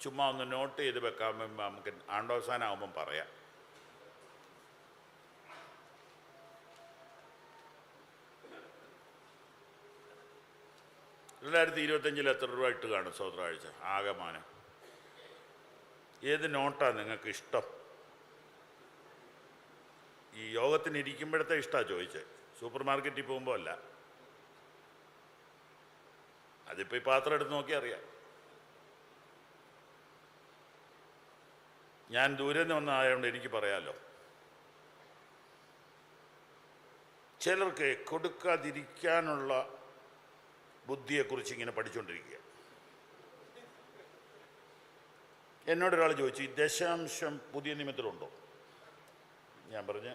ചുമ്മാ ഒന്ന് നോട്ട് ചെയ്ത് വെക്കാൻ നമുക്ക് ആണ്ടവസാനമാകുമ്പം പറയാം. $2025 എത്ര രൂപ ഇട്ട് കാണും സഹോദരാഴ്ച ആകമാനം? ഏത് നോട്ടാണ് നിങ്ങൾക്ക് ഇഷ്ടം? ഈ യോഗത്തിന് ഇരിക്കുമ്പോഴത്തെ ഇഷ്ടമാണ് ചോദിച്ചത്, സൂപ്പർ മാർക്കറ്റിൽ പോകുമ്പോൾ അല്ല. അതിപ്പോൾ ഈ പാത്രം എടുത്ത് നോക്കി അറിയാം. ഞാൻ ദൂരെ നിന്ന് വന്നതായതുകൊണ്ട് എനിക്ക് പറയാമല്ലോ. ചിലർക്ക് കൊടുക്കാതിരിക്കാനുള്ള ബുദ്ധിയെക്കുറിച്ച് ഇങ്ങനെ പഠിച്ചുകൊണ്ടിരിക്കുക. എന്നോടൊരാൾ ചോദിച്ചു, ഈ ദശാംശം പുതിയ നിയമത്തിലുണ്ടോ? ഞാൻ പറഞ്ഞ്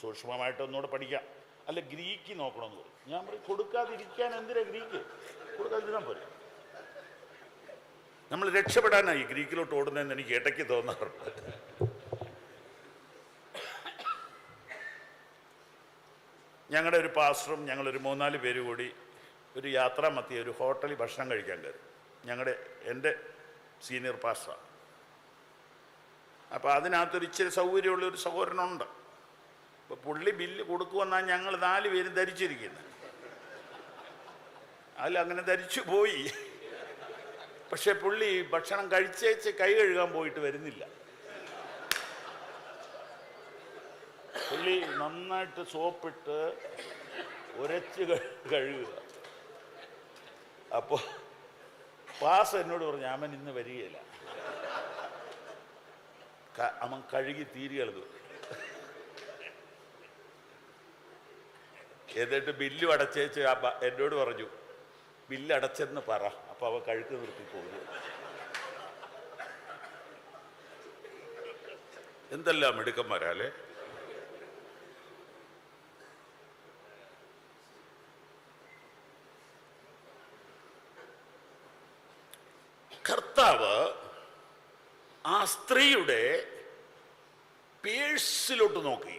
സൂക്ഷ്മമായിട്ടൊന്നുകൂടെ പഠിക്കാം. അല്ല ഗ്രീക്ക് നോക്കണമെന്ന് പറയും. ഞാൻ പറയും കൊടുക്കാതിരിക്കാൻ എന്തിനാ ഗ്രീക്ക്? കൊടുക്കാതിരുന്നാൽ പോരെ. നമ്മൾ രക്ഷപ്പെടാനായി ഗ്രീക്കിലോട്ട് ഓടുന്നതെന്ന് എനിക്ക് ഇടയ്ക്ക് തോന്നാറുണ്ട്. ഞങ്ങളുടെ ഒരു പാസ്റ്ററും ഞങ്ങളൊരു 3-4 പേര് കൂടി ഒരു യാത്രാമധ്യേ ഒരു ഹോട്ടലിൽ ഭക്ഷണം കഴിക്കാൻ കയറി. എൻ്റെ സീനിയർ പാസ്റ്ററാണ്. അപ്പോൾ അതിനകത്തൊരു ഇച്ചിരി സൗകര്യമുള്ളൊരു സഹോദരനുണ്ട്. അപ്പോൾ പുള്ളി ബില്ല് കൊടുക്കുമെന്നാണ് ഞങ്ങൾ 4 പേരും ധരിച്ചിരിക്കുന്നത്. അതിലങ്ങനെ ധരിച്ചു പോയി. പക്ഷെ പുള്ളി ഭക്ഷണം കഴിച്ചേച്ച് കൈ കഴുകാൻ പോയിട്ട് വരുന്നില്ല. പുള്ളി നന്നായിട്ട് സോപ്പിട്ട് ഉരച്ച് കഴുകുക. അപ്പോൾ പാസ് എന്നോട് പറഞ്ഞു, അവൻ ഇന്ന് വരികയില്ല, അവൻ കഴുകി തീരുകയുള്ളൂ. എന്നിട്ട് ബില്ല് അടച്ചേച്ച് എന്നോട് പറഞ്ഞു, ബില്ല് അടച്ചെന്ന് പറ, അപ്പോൾ അവൻ കഴുക്ക് നിർത്തി പോകുന്നു. എന്തെല്ലാം മിടുക്കന്മാരല്ലേ. കർത്താവ് ആ സ്ത്രീയുടെ പേഴ്സിലോട്ട് നോക്കി.